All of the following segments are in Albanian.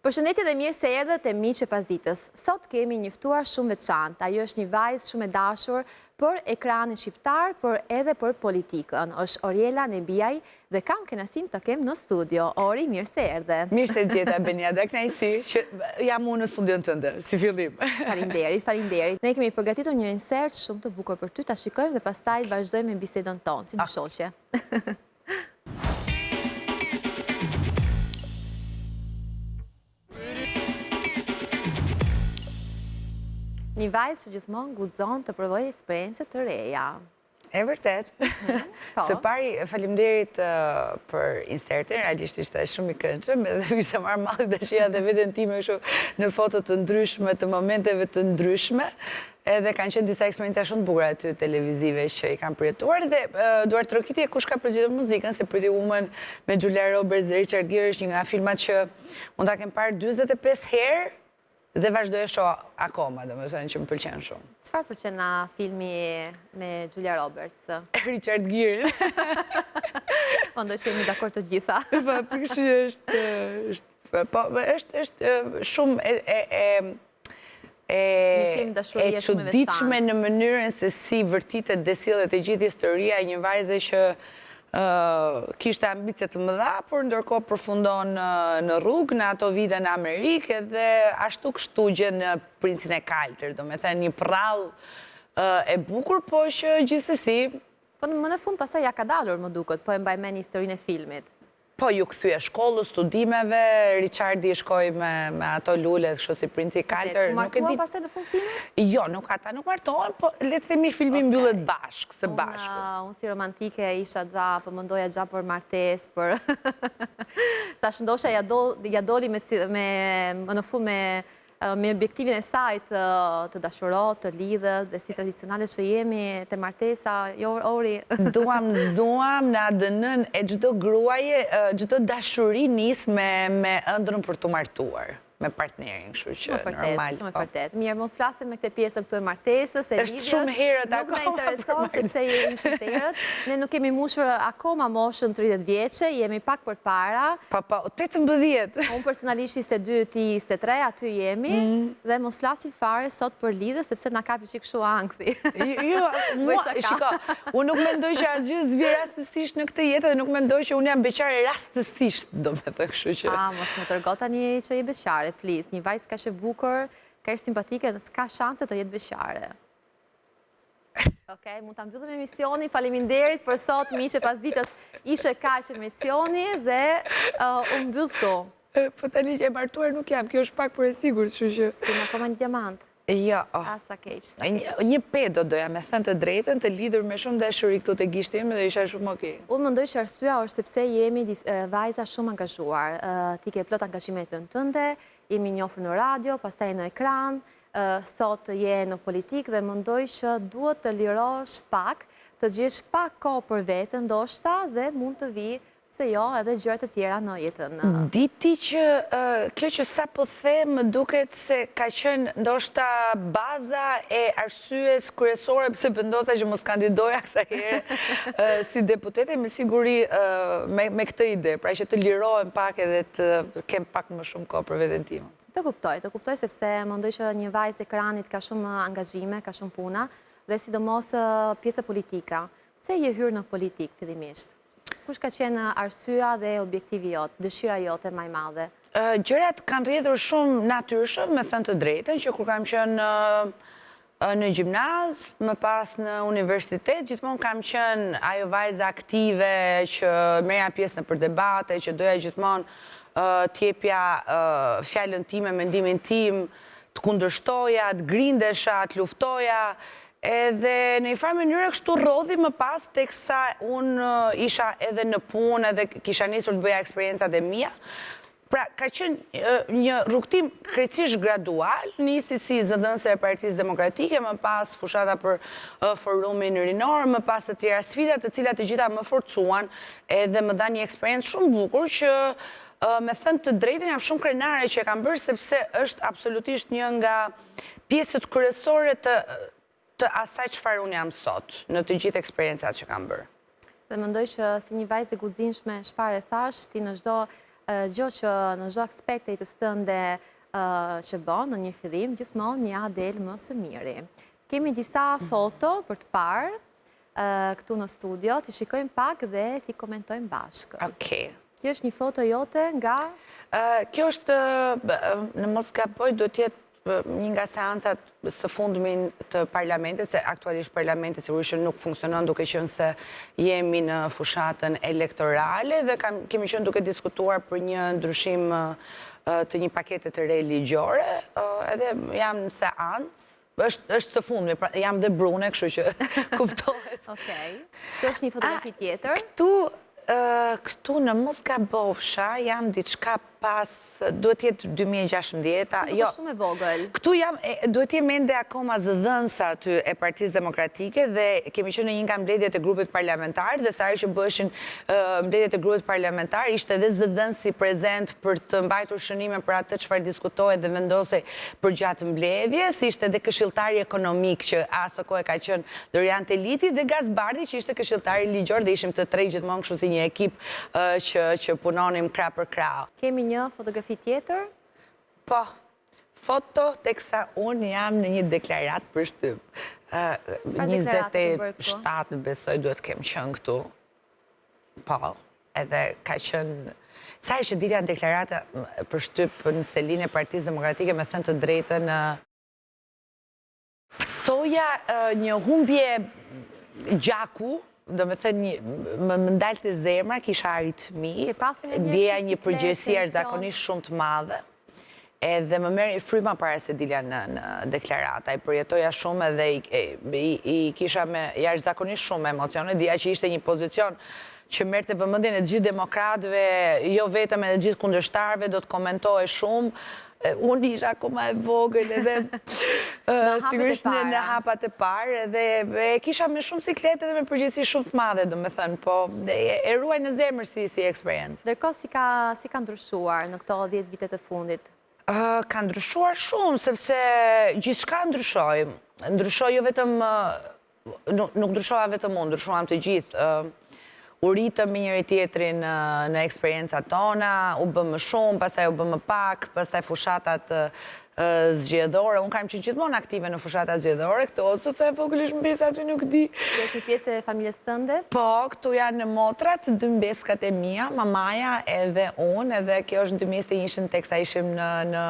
Përshëndetje dhe mirë se erdhët e miqë e pasditës. Sot kemi njëftuar shumë veçantë. Ajo është një vajzë shumë e dashur për ekranin shqiptar, por edhe për politikën. Është Oriela Nebiaj dhe kam kënaqësinë të kem në studio. Ori, mirë se erdhe. Mirë se gjeta Benia, dhe kënaqësi që jam unë në studion tënde, si fillim. Faleminderit. Ne kemi përgatitur një insert shumë të bukur për ty, ta shikojmë dhe pastaj vazhdojmë me bisedën tonë, si në shoqe. Një vajzë që gjithmonë guxon të provojë eksperiencë të reja. E vërtet. Së pari, faleminderit për insertin, realisht ishte shumë i këndshëm, edhe ishte marrë malli dëshira dhe veten time në foto të ndryshme, të momenteve të ndryshme, edhe kanë qenë disa eksperienca shumë bukura aty televizive që i kanë përjetuar, dhe duart trokitje kush ka përgjigjur muzikën, se Pretty Woman me Julia Roberts dhe Richard Gere është një nga filmat që unë ta kem parë 45 herë, dhe vazhdoj e shoh akoma, domethënë që më pëlqen shumë. Çfarë pëlqen nga filmi me Julia Roberts? Richard Gere. Mendoj që jemi dakord të gjitha. Është shumë e çuditshme në mënyrën se si vërtitet dhe sillet e gjithë historia e një vajze që kishte ambicie të mëdha, por ndërkohë përfundon në rrugë, në ato vite në Amerikë, dhe ashtu kështu gjen në Princin e Kaltër, domethënë një prrallë e bukur, po që gjithsesi. Po më në fund pastaj ja ka dalur, më duket, po e mbaj mend historinë e filmit. Po ju kthye shkollës, studimeve, Richardi shkoi me ato lulet, kështu si Princi i Kaltër. Martuan pastaj në fund filmit? Jo, ata nuk martohen, po le të themi filmi mbyllet bashkë, së bashku. Unë si romantike isha gjatë, po mendoja gjatë për martesë, për tash ndoshta ja doli në fund me objektivin e saj të dashurot, të lidhët, dhe si tradicionale që jemi të martesa, Ori. Duam, në ADN-n e çdo gruaje, çdo dashuri nis me ëndrrën për të martuar me partnerin, kështu që normal. Shumë e vërtet. Mirë, mos flasim me këtë pjesë këtu e martesës, e lidhjes. Është shumë herët akoma. Nuk na intereson sepse jemi shumë të herët. Ne nuk kemi mbushur akoma moshën 30 vjeçe, jemi pak përpara. Po, 18. Unë personalisht 22, ti 23, aty jemi, dhe mos flasim fare sot për lidhje sepse na kapi çik kështu ankthi. Jo, shiko, unë nuk mendoj që asgjë s'vjen rastësisht në këtë jetë, dhe nuk mendoj që unë jam beqare rastësisht, domethënë, kështu që. Mos më tërgo tani që je beqare. Please, një vajzë ka që bukur, ka është simpatike, s'ka shanse të jetë beqare. Okej, mund të mbyllim emisionin, faleminderit për sot, miqë, pas ditës ishe kaq emisioni dhe unë mbyll këtu. Po tani që e martuar nuk jam, kjo është pak për e sigurt, kështu që. Ti më akoma një diamant. Jo. Sa keq. Një pedo doja me thënë të drejtën, të lidhur me shumë dashuri këtu te gishti im, dhe isha shumë okay. Unë mendoj që arsyeja është sepse jemi vajza shumë angazhuar. Ti ke plot angazhimet tënde, jemi njohur në radio, pastaj në ekran, sot je në politikë, dhe mendoj që duhet të lirosh pak, të gjesh pak kohë për veten ndoshta, dhe mund të vi se jo edhe gjëra të tjera në jetën. Diti që kjo që sa po the më duket se ka qenë ndoshta baza e arsyes kryesore pse vendosa që mos kandidoja kësaj herë si deputete, me siguri me këtë ide, pra që të lirohem pak edhe të kem pak më shumë kohë për veten time. Të kuptoj sepse mendoj që një vajzë ekranit ka shumë angazhime, ka shumë puna, dhe sidomos pjesë politika. Pse je hyrë në politikë fillimisht? Kush ka qenë arsyeja dhe objektivi jot, dëshira jote më e madhe? Gjërat kanë rrjedhur shumë natyrshëm, me thënë të drejtën, që kur kam qenë në gjimnaz, më pas në universitet, gjithmonë kam qenë ajo vajza aktive që merja pjesë në për debate, që doja gjithmonë t'jepja fjalën time, mendimin tim, të kundërshtoja, të grindesha, të luftoja. Edhe në një farë mënyrë kështu rrodhi më pas, teksa unë isha edhe në punë, edhe kisha nisur të bëja eksperiencat e mia. Pra, ka qenë një rrugtim krejtësisht gradual, nisi si zëdhënëse e Partisë Demokratike, më pas fushata për forumin rinor, më pas të tjera sfida, të cilat të gjitha më forcuan, edhe më dha një eksperiencë shumë bukur që me thënë të drejtën jam shumë krenare që e kam bërë, sepse është absolutisht një nga pjesët kryesore të asaj çfarë unë jam sot, në të gjithë eksperiencat që kam bërë. Dhe mendoj që si një vajzë e guximshme, çfarë thash, ti në çdo gjë që në çdo aspekt e jetës tënde që bën në një fillim, gjithmonë ja del më së miri. Kemi disa foto për të parë këtu në studio, t'i shikojmë pak dhe t'i komentojmë bashkë. Okej. Kjo është një foto jote nga... Kjo është, në mos gaboj, do t'jetë një nga seancat së fundmin të parlamentit, se aktualisht parlamentit sigurisht nuk funksionon duke qenë se jemi në fushatën elektorale dhe kemi qenë duke diskutuar për një ndryshim të një pakete të re ligjore, edhe jam në seancë, është së fundmi, jam dhe brune, kështu që kuptohet. Okej. Kjo është një fotografi tjetër. Këtu në mos gabofsha, jam diçka pas, duhet jetë 2016. Këtu është shumë e vogël. Këtu jam, duhet jetë mende akoma zëdhënsa aty e Partisë Demokratike dhe kemi qenë në një nga mbledhjet e grupit parlamentar dhe sa herë që bëshin mbledhjet e grupit parlamentar, ishte edhe zëdhënsi prezent për të mbajtur shënime për atë çfarë diskutohet dhe vendosej për gjatë mbledhjes, ishte edhe këshilltari ekonomik që asë kohë ka qenë Dorian Teliti dhe Gazbardi që ishte këshilltari ligjor dhe ishim të tre gjithmonë kështu si një ekip që punonim krah për krah. Kemi një fotografi tjetër? Po, foto teksa unë jam në një deklarat për shtyp. 27 besoj duhet kem qenë këtu. Po, edhe ka qenë... Sa që dilja në deklarata për shtyp në selin e Partisë Demokratike me thënë të drejtën, soja një humbje gjaku, do me thënë, më ndalë të zemra, kisha aritmi, djeja një përgjësi arzakonisht shumë të madhe, edhe më merë fryma para se dilja në deklarata, i përjetoja shumë edhe i kisha me arzakonisht shumë emocione, djeja që ishte një pozicion që mërë të vëmëndjen e gjithë demokratëve, jo vetëm edhe gjithë kundërshtarëve, do të komentohe shumë, unë isha akoma e vogël edhe sigurisht në hapat e parë edhe kisha me shumë sikletë edhe me përgjithësi shumë të madhe, do me thënë, po e ruaj në zemër si eksperiencë. Ndërkohë si ka ndryshuar në këto 10 vitet e fundit? Ka ndryshuar shumë, sepse gjithçka ndryshoj. Ndryshoj jo vetëm, nuk ndryshoha vetëm unë, ndryshuam të gjithë. U rritëm me njëri tjetrin në eksperiencat tona, u bëm më shumë, pastaj u bëm më pak, pastaj fushatat zgjedhore. Unë kam qenë gjithmonë aktive në fushatat zgjedhore, këto ose sa e vogël është mbesa aty nuk di. Kjo është një pjesë e familjes tënde? Po, këtu janë në motrat, 2 mbeskat e mia, mamaja edhe unë, edhe kjo është 2021 teksa ishim në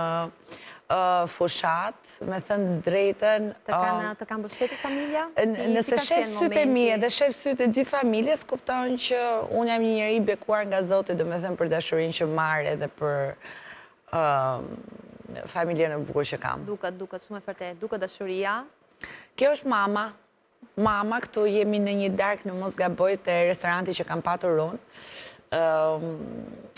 fushat, me thënë drejten... Të kanë bështetur familja? Nëse shef sytë e mije dhe shef sytë e gjithë familjes, kupton që unë jam një njeri bekuar nga Zoti, do me thënë për dashurin që marrë edhe për familjen e bukur që kam. Duket shumë e vërtetë, duket dashuria. Kjo është mama. Mama, këtu jemi në një darkë në mos gaboj të restoranti që kam patur unë,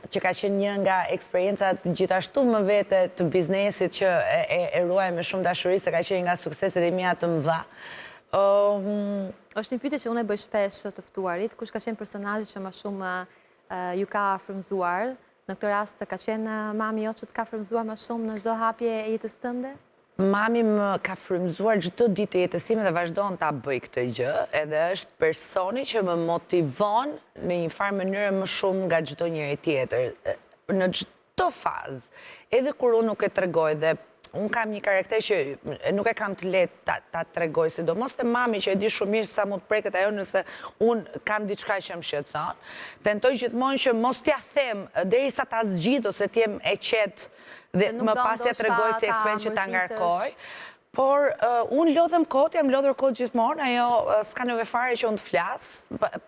që ka qenë një nga eksperiencat gjithashtu më vete të biznesit që e ruaj me shumë dashuri, se ka qenë nga sukseset e mia të mëdha. Është një pyetje që unë e bëj shpesh të ftuarit, kush ka qenë personazhi që më shumë ju ka frymëzuar? Në këtë rast ka qenë mami jote që të ka frymëzuar më shumë në çdo hapje e jetës tënde? Mami më ka frymëzuar çdo ditë të jetës time dhe vazhdon ta bëj këtë gjë, edhe është personi që më motivon në një farë mënyrë më shumë nga çdo njeri tjetër. Në çdo fazë, edhe kur unë nuk e tregoj dhe unë kam një karakter që nuk e kam të lehtë ta tregoj, sidomos te mami që e di shumë mirë sa mu të preket ajo nëse unë kam diçka që më shqetëson. Tentoj gjithmonë që mos t'ja them derisa ta zgjidh ose t'jem e qetë dhe më pas ja tregoj si eksperiencë që ta ngarkoj. Por unë lodhem kot, jam lodhur kot gjithmonë, ajo s'ka nevojë fare që unë të flas,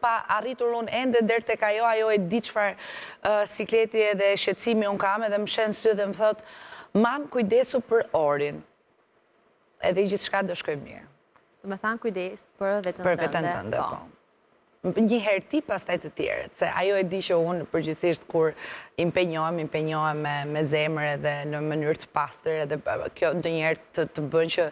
pa arritur unë ende deri tek ajo e di çfarë sikleti edhe shqetësimi unë kam edhe më shen sy dhe më thot, mam, kujdesu për orin, edhe gjithçka do shkojë mirë. Do të thënë kujdes për veten tënde. Për veten tënde, po. Një herë ti, pastaj të tjerët, se ajo e di që unë përgjithsisht kur impenjohem me zemër edhe në mënyrë të pastër, edhe kjo ndonjëherë të bën që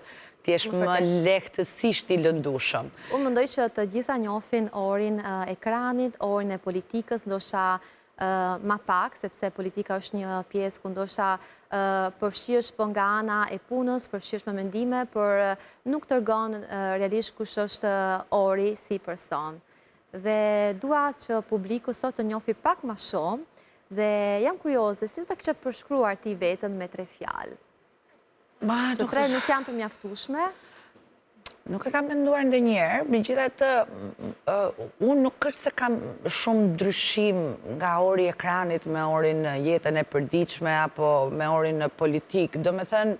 t'jesh më lehtësisht i lëndueshëm. Unë mendoj që të gjitha njohin orin ekranit, orin e politikës, ndoshta ma pak, sepse politika është një pjesë ku ndoshta përfshihesh po nga ana e punës, përfshihesh me mendime, por nuk tregon realisht kush është ori si person. Dhe dua që publiku sot të njohë pak më shumë Dhe jam kurioze, si të kishe përshkruar ti vetën me 3 fjalë? Që 3 nuk janë të mjaftueshme? Nuk e kam menduar ndonjëherë, megjithatë unë nuk është se kam shumë ndryshim nga ori i ekranit me orin në jetën e përditshme apo me orin në politikë. Domethënë,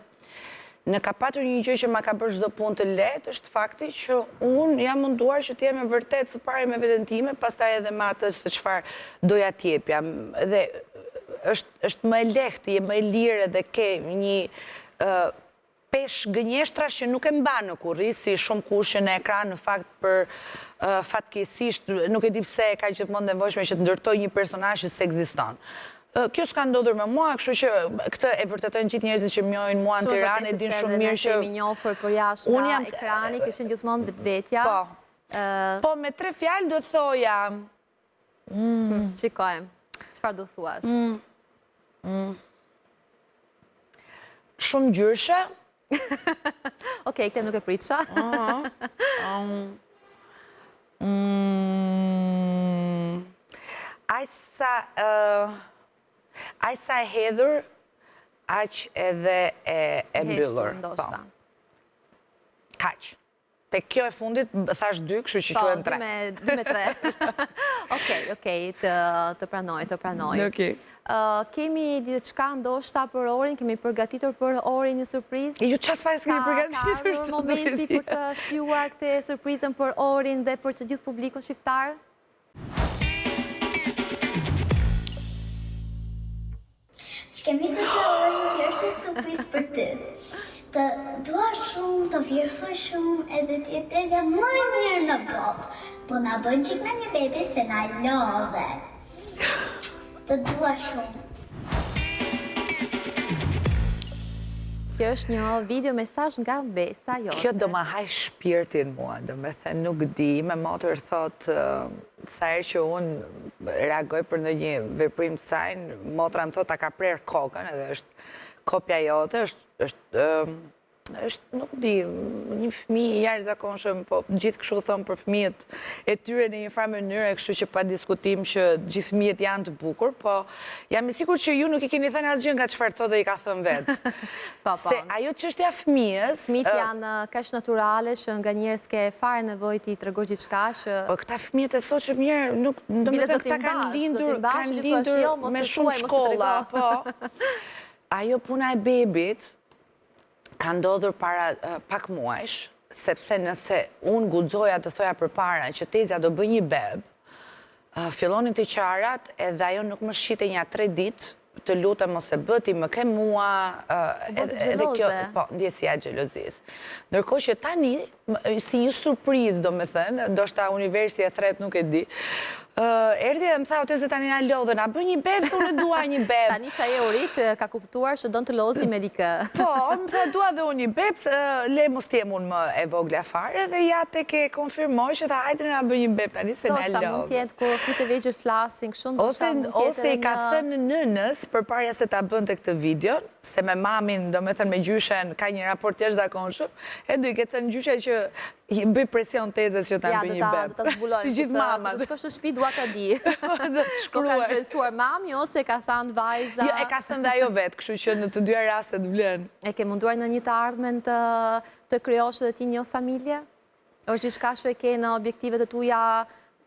në ka patur një gjë që ma ka bërë çdo punë të lehtë, është fakti që unë jam munduar që të jem e vërtet së pari me veten time, pastaj edhe me atë se çfarë doja t'jepja. Dhe është më e lehtë, je më e lirë dhe ke një pesh gënjeshtrash që nuk e mba në kurri, si shumë kushë në ekran, në fakt për fatkeqësisht, nuk e di pse e ka gjithmonë nevojshme që të ndërtoj një personazh që s'ekziston. Kjo s'ka ndodhur me mua, kështu që këtë e vërtetojnë gjithë njerëzit që më njohin mua në Tiranë, e din shumë mirë që kemi njohur për jashtë nga ekrani, kishin gjithmonë vetvetja. Po, me 3 fjalë do thoja. Shikojmë, çfarë do thuash? Shumë gjyrshe. Okej, këtë nuk e pritësha. Aq sa e hedhur, aq edhe e mbyllur. Kaq. Te kjo e fundit, thash 2, kështu që quhen 3. 2 me 3. Okej, të pranoj. Kemi diçka ndoshta për orin, kemi përgatitur për orin një surprizë? Ju çfarë s'pas kemi përgatitur? Ka ardhur momenti për të shijuar këtë surprizën për orin dhe për të gjithë publikun shqiptar? Që kemi të orin, kjo është një surprizë për ty. Të dua shumë, të vlerësoj shumë, edhe të jetëzja më e mirë në botë. Po na bën qik në një bebi se na lodhe. Të dua shumë. Kjo është një video mesazh nga Besa jote. Kjo do ma haj shpirtin mua, do me thënë nuk di, me motër thot, sa herë që unë reagoj për në një veprim të sajnë, motra më thot, ta ka prerë kokën, edhe është kopja jote, është, nuk di, një fëmijë i jashtëzakonshëm, po gjithë kështu thon për fëmijët e tyre në një farë mënyrë, kështu që pa diskutim që gjithë fëmijët janë të bukur, po jam i sigurt që ju nuk i keni thënë asgjë nga çfarë thotë dhe i ka thënë vetë. Se ajo çështja fëmijës, fëmijët janë kaq natyrale që nganjëherë s'ke fare nevojë ti tregosh diçka që po këta fëmijët e sotshëm mirë nuk, domethënë këta kanë lindur me shumë shkolla, po. Ajo puna e bebit ka ndodhur para pak muajsh, sepse nëse unë guxoja të thoja përpara që Tezja do bëj një beb, fillonin të qarat edhe ajo nuk më shite një 3 ditë, të lutem mos e bëti, më ke mua, edhe kjo, po, ndjesia e xhelozisë. Ndërkohë që tani, si një surprizë do me thënë, ndoshta universi e thret nuk e di, erdhi dhe më tha, o Tezë tani na lodhën, a bë një beb, se unë dua një beb. Tani që ajo urit ka kuptuar që do të lozi me dikë. Po, më tha, dua dhe unë një beb, le mos t'jem unë më e vogla fare, dhe ja te ke konfirmoj që ta hajtë na bë një beb tani, se na lodhën. Mund t'jetë ku fëmijët e vegjël flasin, kështu ose i ka thënë nënës përpara se ta bënte këtë video, se me mamin, do me thënë me gjyshen, ka një raport jashtëzakonshëm, e do i ke thënë gjyshe që bëj presion Tezës që ta bëj një beb. Ja, do ta zbulojnë. Si gjithë mamat. Do të shkosh në shtëpi, dua ta di. Do të shkruaj. Po ka influencuar mami ose ka thënë vajza? Jo, e ka thënë dhe ajo vetë, kështu që në të dyja rastet vlen. E ke munduar në një të ardhmen të krijosh dhe ti një familje? Është diçka që e ke në objektivet e tuja,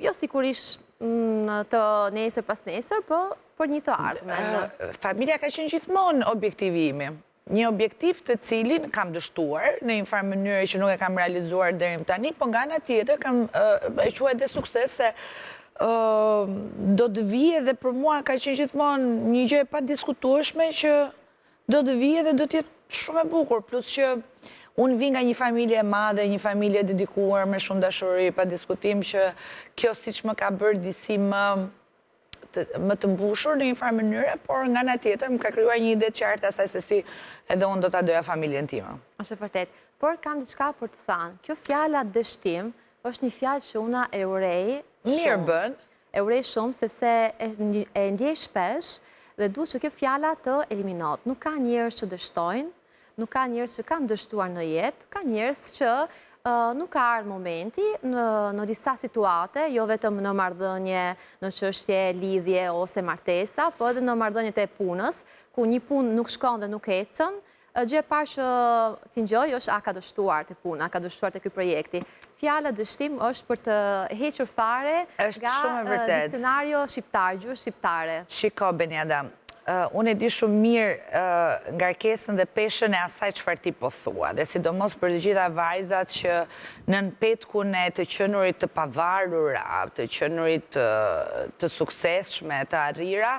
jo sigurisht të nesër pas nesër, po për një të ardhmen. Familja ka qenë gjithmonë objektivi imi. Një objektiv të cilin kam dështuar në një farë mënyrë që nuk e kam realizuar deri më tani, po nga ana tjetër kam e quaj edhe sukses se do të vijë dhe për mua ka qenë gjithmonë një gjë e padiskutueshme që do të vijë dhe do të jetë shumë e bukur, plus që unë vi nga një familje e madhe, një familje dedikuar me shumë dashuri, pa diskutim që kjo siç më ka bërë disi më të mbushur në një farë mënyre, por nga ana tjetër më ka krijuar një ide të qartë asaj se si edhe unë do ta doja familjen time. Është vërtet. Por kam diçka për të thënë. Kjo fjala dështim është një fjalë që una e urej. Mirë bën. E urej shumë sepse e ndjej shpesh dhe duhet që kjo fjala të eliminohet. Nuk ka njerëz që dështojnë, nuk ka njerëz që kanë dështuar në jetë, ka njerëz që nuk ka ardhur momenti në disa situate, jo vetëm në marrëdhënie, në çështje lidhje ose martesa, po edhe në marrëdhëniet e punës, ku një punë nuk shkon dhe nuk ecën. Gjë e parë që t'i ngjoj është a ka dështuar të puna, a ka dështuar të ky projekti. Fjala dështim është për të hequr fare nga dikcionario shqiptar, gjuhë shqiptare. Shiko, Beniada, unë e di shumë mirë ngarkesën dhe peshën e asaj çfarë ti po thua, dhe sidomos për të gjitha vajzat që nën petkun e të qenurit të pavarura, të qenurit të suksesshme, të arrira,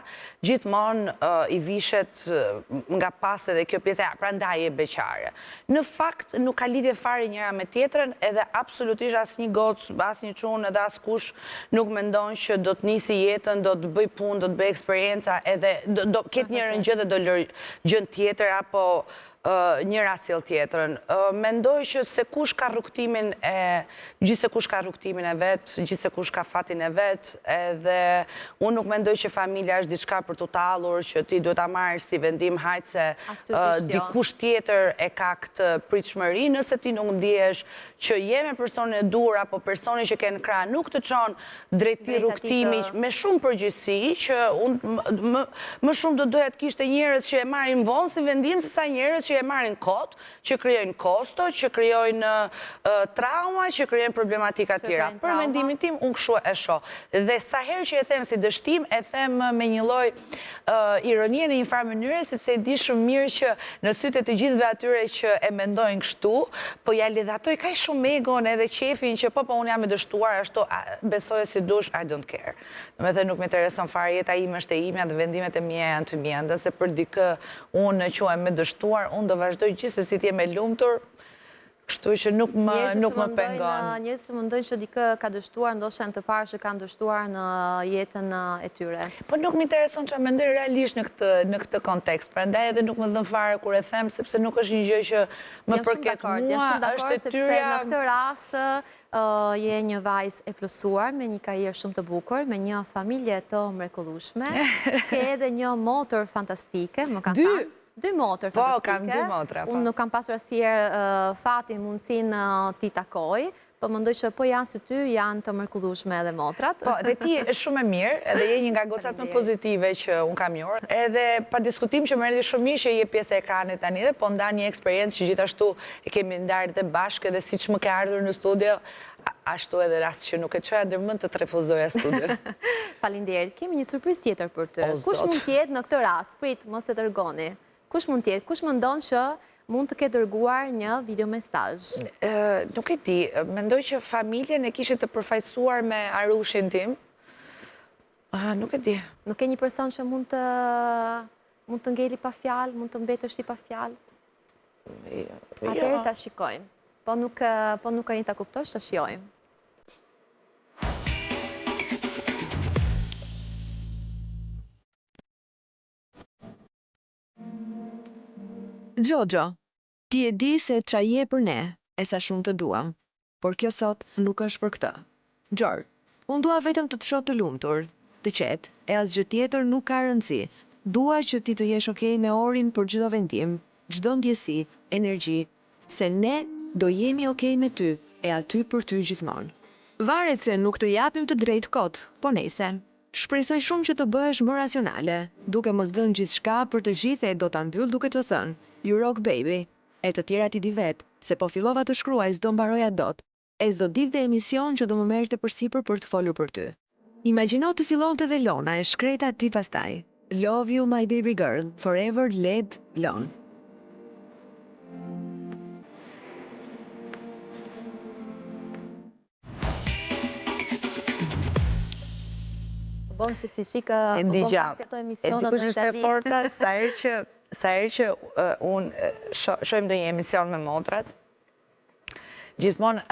gjithmonë i vishet nga pas edhe kjo pjesë, prandaj e beqare. Në fakt nuk ka lidhje fare njëra me tjetrën, edhe absolutisht asnjë gocë, asnjë çun, edhe askush nuk mendon që do të nisi jetën, do të bëj punë, do të bëj eksperjenca, edhe do ketë njërën gjë dhe do lërë gjën tjetër apo njëra sjell tjetrën. Mendoj që se kush ka rrugtimin e vet, gjithse kush ka fatin e vet, edhe unë nuk mendoj që familja është diçka për të tallur, që ti duhet ta marrësh si vendim hajt se dikush tjetër e ka këtë pritshmëri, nëse ti nuk ndihesh që je me personin e dur apo personi që ke në krah nuk të çon drejt rrugtimi me shumë përgjegjësi, që unë më shumë do doja të kishte njerëz që e marrin vonë si vendim se sa njerëz që e marrin kot, që krijojnë kosto, që krijojnë trauma, që krijojnë problematika të tjera. Për mendimin tim, unë kështu e shoh. Dhe sa herë që e them si dështim, e them me një lloj ironie në një farë mënyre, sepse e di shumë mirë që në sytë e të gjithëve atyre që e mendojnë kështu, po ja lidhatoj kaq shumë egon edhe qefin që po unë jam e dështuar, ashtu besoj si dush, I don't care. Domethënë nuk më intereson fare, jeta ime është e imja dhe vendimet e mia janë të mia, ndërsa për dikë unë quhem me dështuar, unë do vazhdoj gjithsesi të jem e lumtur, kështu që nuk më pengon. Njerëzit që mendojnë që dikë ka dështuar, ndoshta janë të parë që kanë dështuar në jetën e tyre. Po nuk më intereson çfarë mendoj realisht në këtë kontekst. Prandaj edhe nuk më dhën fare kur e them, sepse nuk është një gjë që më përket mua, është e tyre. Në këtë rast je një vajzë e plusuar me një karrierë shumë të bukur, me një familje të mrekullueshme, ke edhe një motor fantastike, më kanë thënë. 2 motor fantastike. Po, kam 2 motra. Unë nuk kam pasur asnjëherë fatin, mundësinë t'i takoj, po mendoj që po janë si ty, janë të mrekullueshme edhe motrat. Po, dhe ti është shumë e mirë, edhe je një nga gocat më pozitive që unë kam njohur. Edhe pa diskutim që më erdhi shumë mirë që je pjesë e ekranit tani dhe po ndan një eksperiencë që gjithashtu e kemi ndarë dhe bashkë, edhe siç më ke ardhur në studio, ashtu edhe rast që nuk e çoja ndërmend të të refuzoja studio. Faleminderit. Kemi një surprizë tjetër për ty. Kush mund të jetë në këtë rast? Prit, mos e dërgoni. Kush mund të jetë? Kush mendon që mund të ketë dërguar një video mesazh? Nuk e di, mendoj që familjen e kishte të përfaqësuar me Arushin tim. Nuk e di. Nuk ke një person që mund të ngeli pa fjalë, mund të mbetësh ti pa fjalë? Atëherë ta shikojmë. Po nuk arrin ta kuptosh, ta shijojmë. Gjogjo, ti e di se qa je për ne, e sa shumë të duam, por kjo sot nuk është për këtë. Gjor, unë dua vetëm të shoh të lumtur, të qetë, e asgjë tjetër nuk ka rëndësi. Dua që ti të jesh okay me Orin për çdo vendim, çdo ndjesi, energji, se ne do jemi okay me ty, e aty për ty gjithmonë. Varet se nuk të japim të drejtë kot, po nejse. Shpresoj shumë që të bëhesh më racionale, duke mos dhënë gjithçka për të gjithë e do ta mbyll duke të thënë, you rock baby, e të tjerat i di vet, se po fillova të shkruaj s'do mbaroja dot, e s'do dilte emision që do më merrte përsipër për të folur për ty. Imagjino të fillonte dhe Lona e shkreta ti pastaj. Love you my baby girl, forever led Lon. Bon, që si shikë, e dikush është e forta, sa herë që unë shohim ndonjë emision me motrat, gjithmonë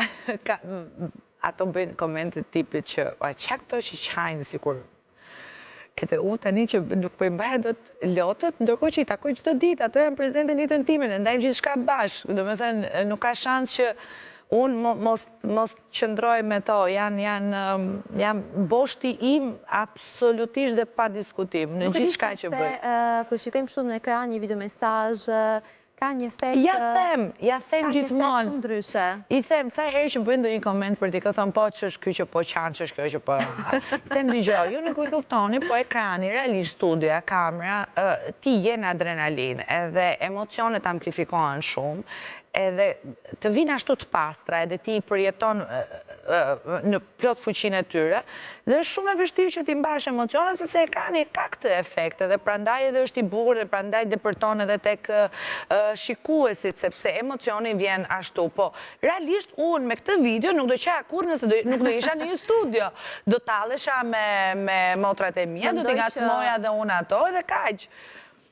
ato bëjnë komente tipit që qa këto që qajnë sikur. Edhe unë tani që nuk po i mbaja dot lotët, ndërkohë që i takoj çdo ditë, ato janë prezente në jetën time, ne ndajmë gjithçka bashkë. Domethënë nuk ka shans që unë mos qëndroj me to, janë boshti im absolutisht dhe pa diskutim, në gjithçka që bëj. Po shikojmë shumë në ekran një video mesazh, ka një efekt... Ja them gjithmonë. Shumë ndryshe. I them, sa herë që bëjnë ndonjë koment për ti, ka thënë, po që është ky që po qanë, që është kjo që po... Them dëgjoj, ju nuk e kuptoni, po ekrani, realisht studia, kamera, ti je në adrenalin, edhe emocionet amplifikohen shumë, edhe të vinë ashtu të pastra, edhe ti përjeton në plot fuqinë e tyre, dhe është shumë e vështirë që ti mbash emocionet, sepse ekrani ka këtë efekt, edhe prandaj edhe është i bukur, dhe prandaj depërton edhe tek shikuesit, sepse emocioni vjen ashtu. Po, realisht, unë me këtë video nuk do qaja kur nëse nuk do isha një studio. Do talesha me motrat e mia, do t'i ngacmoja dhe unë ato, edhe kaq.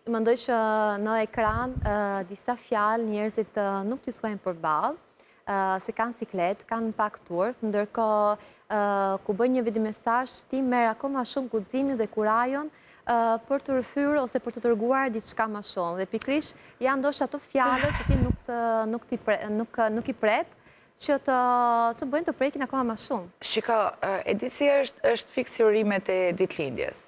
Mendoj që në ekran disa fjalë njerëzit nuk t'i thuajnë përballë, se kanë siklet, kanë pak turp, ndërkohë ku bëj një videomesazh ti merr akoma shumë guximin dhe kurajon për të rrëfyer ose për të treguar diçka më shumë. Dhe pikërisht janë ndoshta ato fjalët që ti nuk i pret që të bëjnë të prekin akoma më shumë. Shiko, e di si është fiksurimet e ditëlindjes.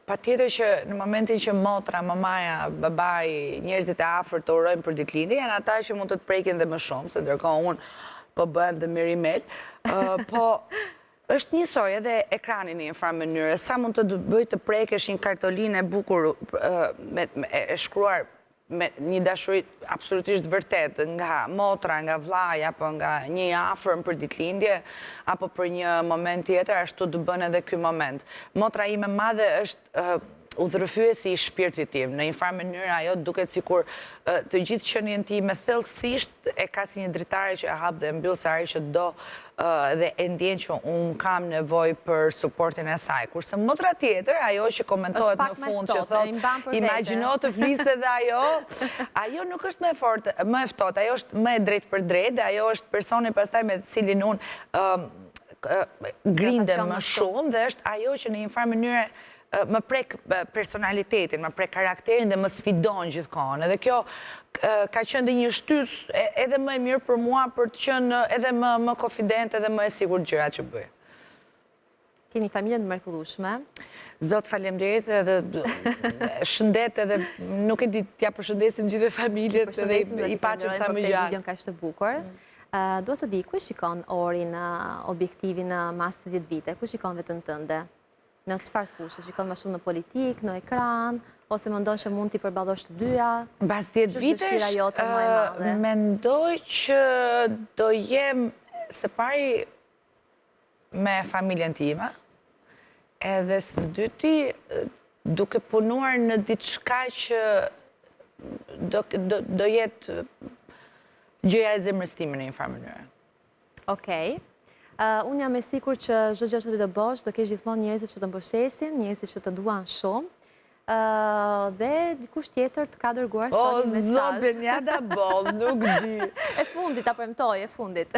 Pa tjetër që në momentin që motra, mamaja, babai, njerëzit e afërt të urojnë për ditëlindje, janë ata që mund të të prekin dhe më shumë, se ndërkohë unë po bëhem dhe mirimel, po është njësoj edhe ekrani në një farë mënyrë, sa mund të bëj të prekesh një kartolinë e bukur e shkruar me një dashuri absolutisht vërtet nga motra, nga vlaj, apo nga një afërm për ditëlindje, apo për një moment tjetër, ashtu të bën edhe ky moment. Motra ime madhe është udhërrëfyesi i shpirtit tim. Në një farë mënyrë ajo duket sikur të gjithë qenien time thellësisht e ka si një dritare që e hap dhe mbyll sa herë që do dhe e ndjen që unë kam nevojë për suportin e saj. Kurse motra tjetër, ajo që komentohet në fund që thotë, imagjino të fliste dhe ajo nuk është më e ftohtë, ajo është më e drejtë për drejtë, dhe ajo është personi pastaj me të cilin unë grindem më shumë, dhe është ajo që në një farë mënyrë më prek personalitetin, më prek karakterin dhe më sfidon gjithkohën. Edhe kjo ka qenë dhe një shtys edhe më e mirë për mua për të qenë edhe më konfident edhe më e sigurt gjërat që bëj. Keni familjen të mrekullueshme. Zot faleminderit edhe shëndet edhe nuk e di t'ja përshëndesim gjithë familjet edhe i paqëm sa më gjatë. Videon kaq të bukur. Duhet të di ku shikon Orin objektivin në mas 10 vite, ku shikon veten tënde? Në çfarë fushë? Shikon më shumë në politik, në ekran, ose mendon që mund t'i përballosh të dyja? Mbas 10 vitesh, mendoj që do jem së pari me familjen time, edhe së dyti duke punuar në diçka që do jetë gjëja e zemrës time në një farë mënyrë. Okej. Unë jam e sikur që çdo gjë që ti do bësh, do kesh gjithmonë njerëzit që të mbështesin, njerëzit që të duan shumë, dhe dikush tjetër të ka dërguar sot një mesazh. O, zotin, ja da boll, nuk di. E fundit, ta premtoj, e fundit.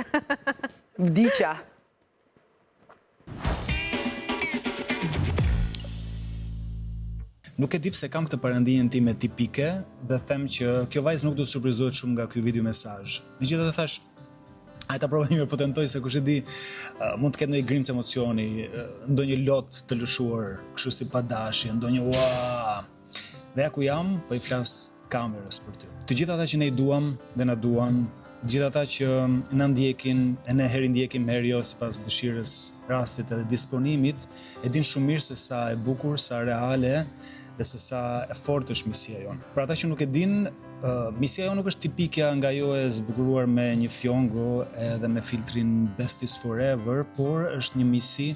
Vdiqa. Nuk e di pse kam këtë parëndinjen time tipike dhe them që kjo vajzë nuk do të surprizohet shumë nga ky video mesazh. Megjithatë thash, ta provojmë po tentoj se kush e di mund të ketë ndonjë grimcë emocioni, ndonjë lot të lëshuar, kështu si pa dashje, ndonjë ua. Dhe ja ku jam, po i flas kamerës për ty. Të gjithë ata që ne i duam dhe na duan, të gjithë ata që na ndjekin, e ne herë ndjekim herë jo sipas dëshirës, rastit edhe disponimit, e din shumë mirë se sa e bukur, sa reale dhe se sa e fortë është misia jonë. Për ata që nuk e din, misia jo nuk është tipike nga jo e zbukuruar me një fjongo edhe me filtrin Best is Forever, por është një misi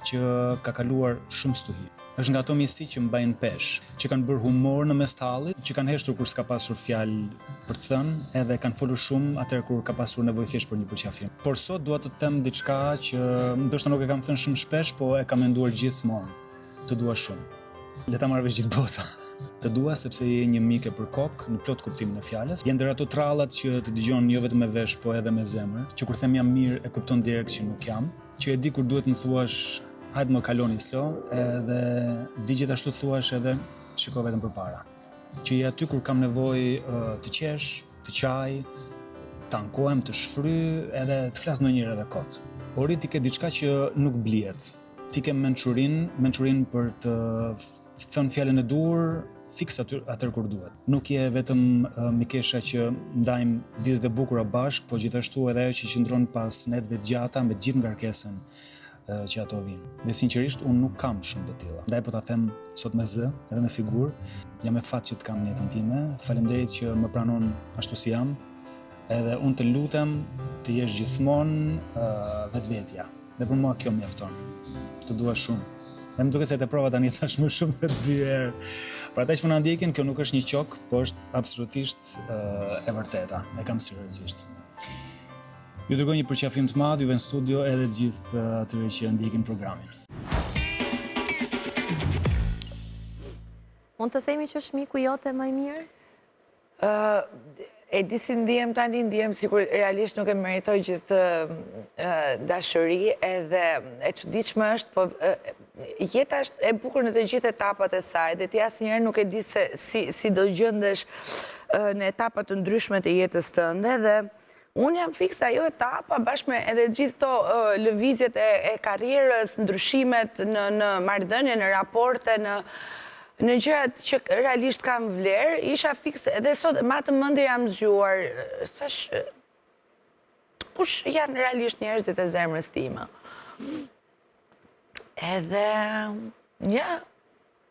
që ka kaluar shumë stuhi. Është nga ato misi që mbajnë pesh, që kanë bërë humor në mes të hallit, që kanë heshtur kur s'ka pasur fjalë për të thënë, edhe kanë folur shumë atëherë kur ka pasur nevojë thjesht për një përqafim. Por sot dua të them diçka që ndoshta nuk e kam thënë shumë shpesh, po e kam menduar gjithmonë. Të dua shumë. Le ta marrë vesh gjithë bota. Të dua sepse je një mike për kokë në plot kuptimin e fjalës. Je ndër ato trallat që të dëgjon jo vetëm me vesh, po edhe me zemër, që kur them jam mirë e kupton direkt që nuk jam, që e di kur duhet më thuash hajde më kaloni slo, edhe di gjithashtu të thuash edhe shiko vetëm përpara. Që je aty kur kam nevojë të qesh, të qaj, të ankohem, të shfry, edhe të flas ndonjëherë edhe kot. Por ti ke diçka që nuk blihet. Ti ke mençurinë për të thënë fjalën e dur fiks atër kur duhet. Nuk je vetëm Mikesha që ndajmë ditët e bukura bashk, po gjithashtu edhe ajo që qëndron pas netëve të gjata me gjithë ngarkesën që ato vinë. Dhe sinqerisht unë nuk kam shumë të tilla. Ndaj po ta them sot me zë, edhe me figurë, jam e fat që të kam në jetën time. Faleminderit që më pranon ashtu si jam. Edhe unë të lutem të jesh gjithmonë vetvetja. Dhe për mua kjo mjafton. Të dua shumë. Dhe më duket se të prova tani thash më shumë të 2 herë. Për ata që më na ndjekin, kjo nuk është një qok, po është absolutisht e vërteta. E kam seriozisht. Ju dërgoj një përqafim të madh juve në studio edhe të gjithë atyre që ndjekin programin. Mund të themi që është miku jote më i mirë? E di si ndihem tani, ndihem sikur realisht nuk e meritoj gjithë dashuri, edhe e çuditshme është, po jeta është e bukur në të gjithë etapat e saj, dhe ti asnjëherë nuk e di se si do gjendesh në etapa të ndryshme të jetës tënde, dhe unë jam fiks ajo etapa bashkë me edhe gjithë to lëvizjet e karrierës, ndryshimet në marrëdhënie, në raporte, në gjërat që realisht kam vlerë, isha fiks edhe sot ma të mendje jam zgjuar, thash kush janë realisht njerëzit e zemrës time. Edhe ja,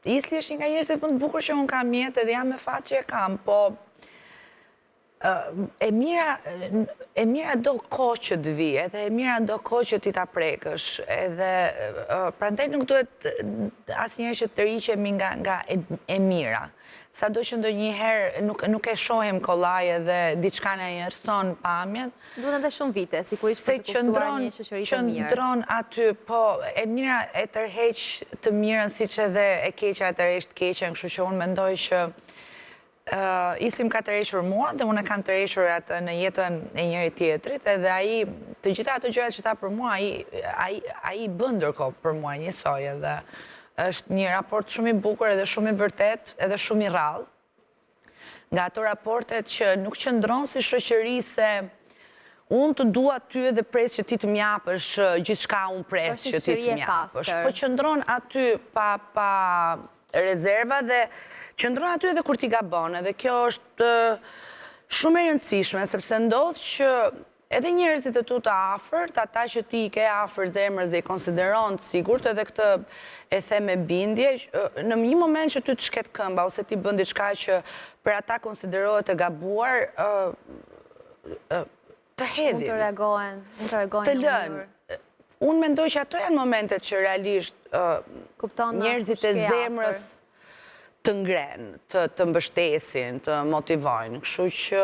Isli është një nga njerëzit më të bukur që unë kam jetë, edhe jam me fat që e kam, po e mira do kohë që të vi, edhe e mira do kohë që ti ta prekësh, edhe prandaj nuk duhet asnjëherë që të riqemi nga e mira. Sado që ndonjëherë nuk e shohim kollaj edhe diçka na i erson pamjen. Duhet edhe shumë vite, sigurisht për të kuptuar një shoqëri të mirë. Qëndron aty, po e mira e tërheq të mirën, siç edhe e keqja e tërheq të keqen, kështu që unë mendoj që Islim ka tërhequr mua dhe unë e kam tërhequr atë në jetën e njëri tjetrit, edhe ai të gjitha ato gjërat që tha për mua, ai bën ndërkohë për mua njësoj, edhe është një raport shumë i bukur edhe shumë i vërtet edhe shumë i rrallë. Nga ato raportet që nuk qëndron si shoqëri se unë të dua ty dhe pres që ti të mjapësh gjithçka unë pres që ti të mjapësh. Po qëndron aty pa rezerva dhe qëndron aty edhe kur ti gabon, edhe kjo është shumë e rëndësishme, sepse ndodh që edhe njerëzit e tu të afërt, ata që ti i ke afër zemrës dhe i konsideron të sigurt, edhe këtë e the me bindje, në një moment që ty të shket këmba, ose ti bën diçka që për ata konsiderohet e gabuar, të hedhin. Unë të reagojnë të lënë. Unë mendoj që ato janë momentet që realisht njerëzit e zemrës të ngrenë, të mbështesin, të motivojnë. Kështu që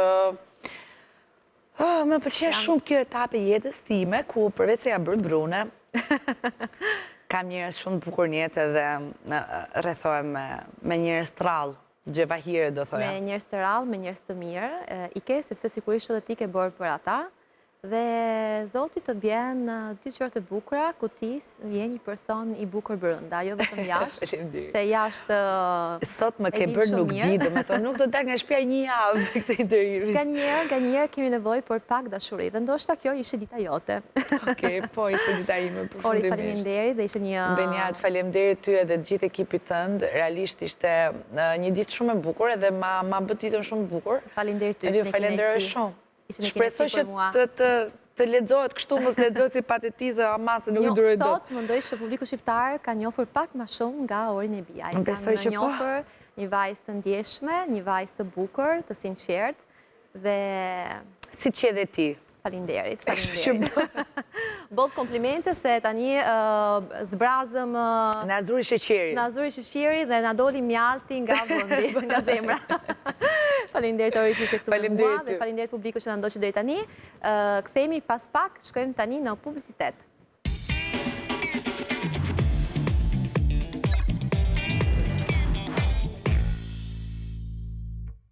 më pëlqen shumë kjo etapë e jetës time, ku përveç se jam bërë brune, kam njerëz shumë të bukur në jetë edhe rrethohem me njerëz të rrallë, gjevahire do thoja. Me njerëz të rrallë, me njerëz të mirë, i ke, sepse sigurisht edhe ti ke bërë për ata, dhe Zoti të bjen 2 qërë të bukura, ku ti je një person i bukur brenda, jo vetëm jashtë, se jashtë sot më ke bërë nuk di, do me thonë, nuk do dal nga shtëpia një javë këtë intervjist. Nga njerë kemi nevojë për pak dashuri, dhe ndoshta kjo ishte dita jote. Okej, po ishte dita ime përfundimisht. Ori, faleminderit dhe ishte një... Benjat, faleminderit ty edhe gjithë ekipit tënd, realisht ishte një ditë shumë e bukur edhe ma bë ditën shumë bukur. Faleminderit ty, ishte një falenderoj shumë. Shpresoj që të lexohet kështu, mos lexohet si patetizë, ama se nuk i duroj dot. Sot mendoj që publiku shqiptar ka njohur pak më shumë nga Orin e Bijaj. Besoj që po. Ka njohur një vajzë të ndjeshme, një vajzë të bukur, të sinqertë dhe siç je dhe ti. Faleminderit. Bollë komplimente se tani zbrazëm në azuri sheqeri dhe na doli mjalti nga vendi, nga zemra. Faleminderit Ori që ishe këtu me mua dhe faleminderit publiku që na ndoqi deri tani. Kthehemi pas pak, shkojmë tani në publicitet.